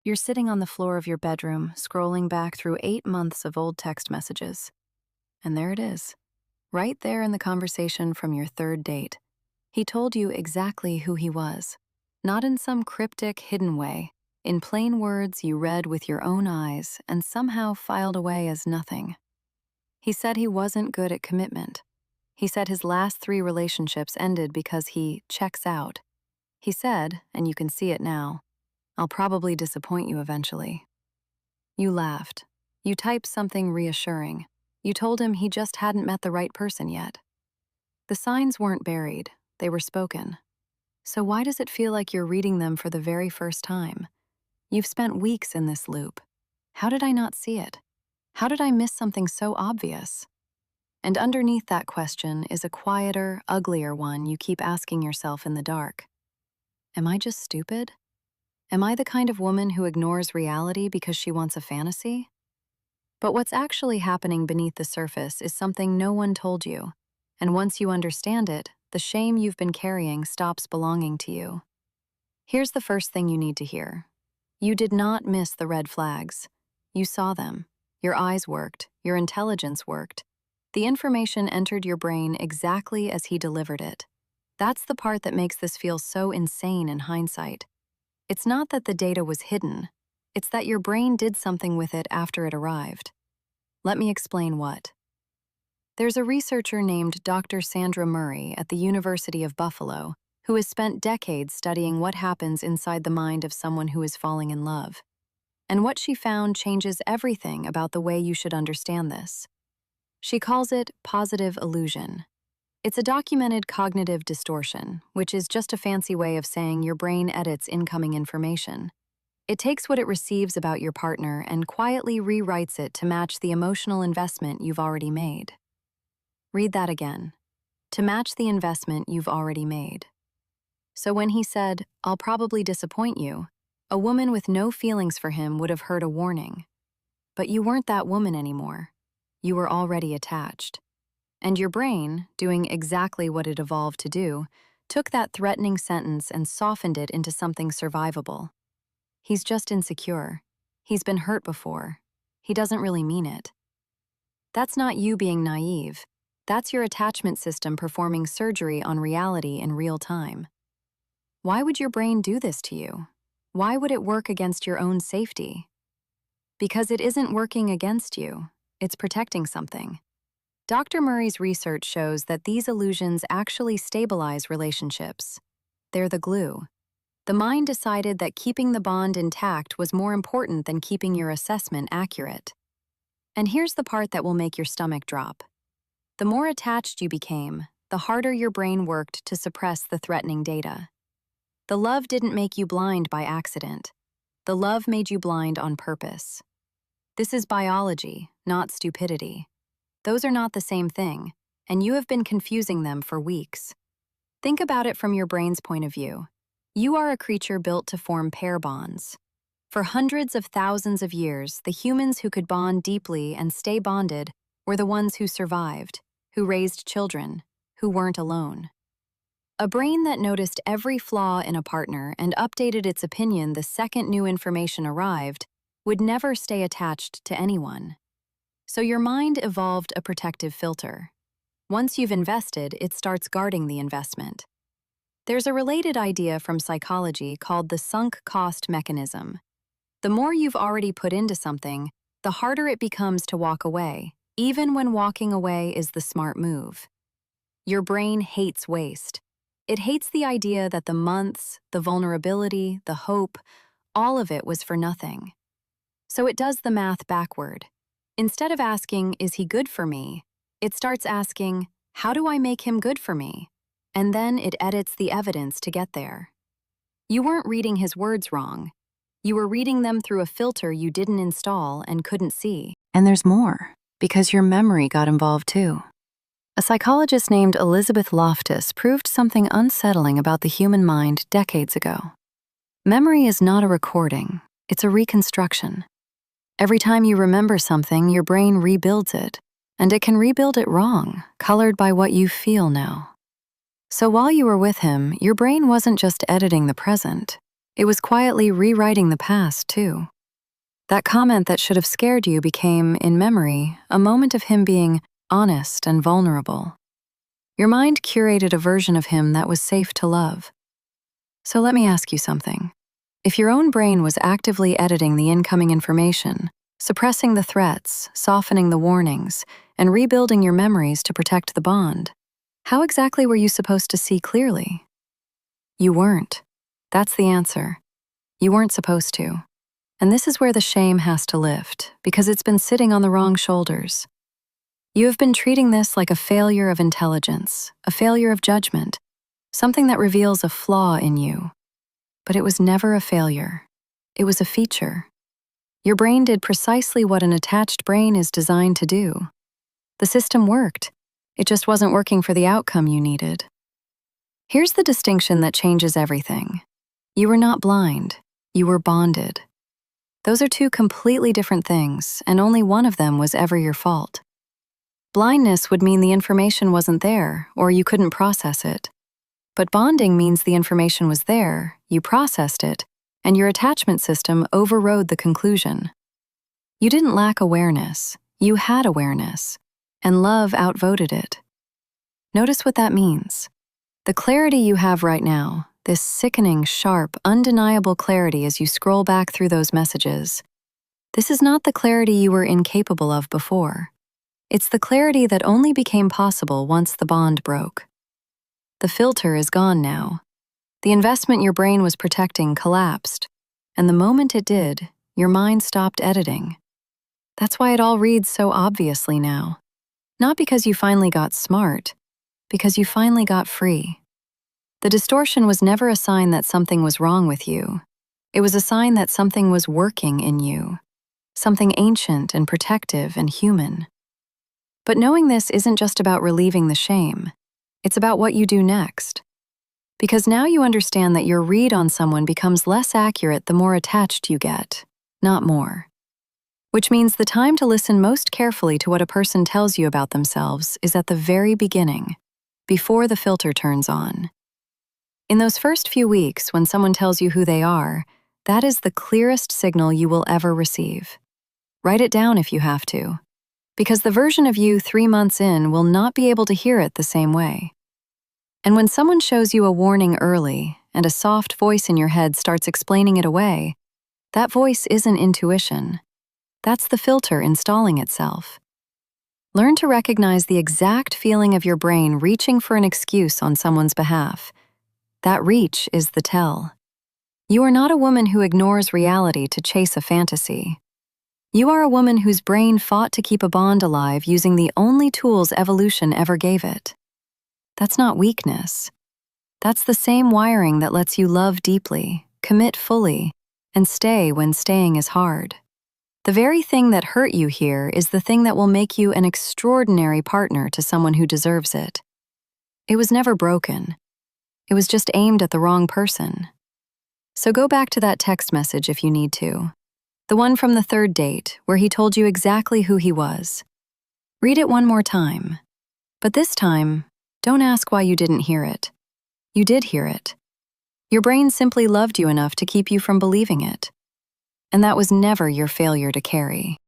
You're sitting on the floor of your bedroom, scrolling back through 8 months of old text messages. And there it is, right there in the conversation from your third date. He told you exactly who he was, not in some cryptic, hidden way, in plain words you read with your own eyes and somehow filed away as nothing. He said he wasn't good at commitment. He said his last 3 relationships ended because he checks out. He said, and you can see it now, "I'll probably disappoint you eventually." You laughed. You typed something reassuring. You told him he just hadn't met the right person yet. The signs weren't buried, they were spoken. So why does it feel like you're reading them for the very first time? You've spent weeks in this loop. How did I not see it? How did I miss something so obvious? And underneath that question is a quieter, uglier one you keep asking yourself in the dark. Am I just stupid? Am I the kind of woman who ignores reality because she wants a fantasy? But what's actually happening beneath the surface is something no one told you. And once you understand it, the shame you've been carrying stops belonging to you. Here's the first thing you need to hear. You did not miss the red flags. You saw them. Your eyes worked. Your intelligence worked. The information entered your brain exactly as he delivered it. That's the part that makes this feel so insane in hindsight. It's not that the data was hidden. It's that your brain did something with it after it arrived. Let me explain what. There's a researcher named Dr. Sandra Murray at the University of Buffalo who has spent decades studying what happens inside the mind of someone who is falling in love. And what she found changes everything about the way you should understand this. She calls it positive illusion. It's a documented cognitive distortion, which is just a fancy way of saying your brain edits incoming information. It takes what it receives about your partner and quietly rewrites it to match the emotional investment you've already made. Read that again. To match the investment you've already made. So when he said, "I'll probably disappoint you," a woman with no feelings for him would have heard a warning. But you weren't that woman anymore. You were already attached. And your brain, doing exactly what it evolved to do, took that threatening sentence and softened it into something survivable. He's just insecure. He's been hurt before. He doesn't really mean it. That's not you being naive. That's your attachment system performing surgery on reality in real time. Why would your brain do this to you? Why would it work against your own safety? Because it isn't working against you. It's protecting something. Dr. Murray's research shows that these illusions actually stabilize relationships. They're the glue. The mind decided that keeping the bond intact was more important than keeping your assessment accurate. And here's the part that will make your stomach drop. The more attached you became, the harder your brain worked to suppress the threatening data. The love didn't make you blind by accident. The love made you blind on purpose. This is biology, not stupidity. Those are not the same thing, and you have been confusing them for weeks. Think about it from your brain's point of view. You are a creature built to form pair bonds. For hundreds of thousands of years, the humans who could bond deeply and stay bonded were the ones who survived, who raised children, who weren't alone. A brain that noticed every flaw in a partner and updated its opinion the second new information arrived would never stay attached to anyone. So your mind evolved a protective filter. Once you've invested, it starts guarding the investment. There's a related idea from psychology called the sunk cost mechanism. The more you've already put into something, the harder it becomes to walk away, even when walking away is the smart move. Your brain hates waste. It hates the idea that the months, the vulnerability, the hope, all of it was for nothing. So it does the math backward. Instead of asking, "Is he good for me?" it starts asking, "How do I make him good for me?" And then it edits the evidence to get there. You weren't reading his words wrong. You were reading them through a filter you didn't install and couldn't see. And there's more, because your memory got involved too. A psychologist named Elizabeth Loftus proved something unsettling about the human mind decades ago. Memory is not a recording, it's a reconstruction. Every time you remember something, your brain rebuilds it, and it can rebuild it wrong, colored by what you feel now. So while you were with him, your brain wasn't just editing the present, It was quietly rewriting the past, too. That comment that should have scared you became, in memory, a moment of him being honest and vulnerable. Your mind curated a version of him that was safe to love. So let me ask you something. If your own brain was actively editing the incoming information, suppressing the threats, softening the warnings, and rebuilding your memories to protect the bond, how exactly were you supposed to see clearly? You weren't. That's the answer. You weren't supposed to. And this is where the shame has to lift, because it's been sitting on the wrong shoulders. You have been treating this like a failure of intelligence, a failure of judgment, something that reveals a flaw in you. But it was never a failure. It was a feature. Your brain did precisely what an attached brain is designed to do. The system worked. It just wasn't working for the outcome you needed. Here's the distinction that changes everything. You were not blind. You were bonded. Those are two completely different things, and only one of them was ever your fault. Blindness would mean the information wasn't there, or you couldn't process it. But bonding means the information was there, you processed it, and your attachment system overrode the conclusion. You didn't lack awareness, you had awareness, and love outvoted it. Notice what that means. The clarity you have right now, this sickening, sharp, undeniable clarity as you scroll back through those messages, this is not the clarity you were incapable of before. It's the clarity that only became possible once the bond broke. The filter is gone now. The investment your brain was protecting collapsed, and the moment it did, your mind stopped editing. That's why it all reads so obviously now. Not because you finally got smart, because you finally got free. The distortion was never a sign that something was wrong with you. It was a sign that something was working in you, something ancient and protective and human. But knowing this isn't just about relieving the shame. It's about what you do next. Because now you understand that your read on someone becomes less accurate the more attached you get, not more. Which means the time to listen most carefully to what a person tells you about themselves is at the very beginning, before the filter turns on. In those first few weeks when someone tells you who they are, that is the clearest signal you will ever receive. Write it down if you have to, because the version of you 3 months in will not be able to hear it the same way. And when someone shows you a warning early and a soft voice in your head starts explaining it away, that voice isn't intuition. That's the filter installing itself. Learn to recognize the exact feeling of your brain reaching for an excuse on someone's behalf. That reach is the tell. You are not a woman who ignores reality to chase a fantasy. You are a woman whose brain fought to keep a bond alive using the only tools evolution ever gave it. That's not weakness. That's the same wiring that lets you love deeply, commit fully, and stay when staying is hard. The very thing that hurt you here is the thing that will make you an extraordinary partner to someone who deserves it. It was never broken. It was just aimed at the wrong person. So go back to that text message if you need to. The one from the 3rd date, where he told you exactly who he was. Read it one more time. But this time, don't ask why you didn't hear it. You did hear it. Your brain simply loved you enough to keep you from believing it. And that was never your failure to carry.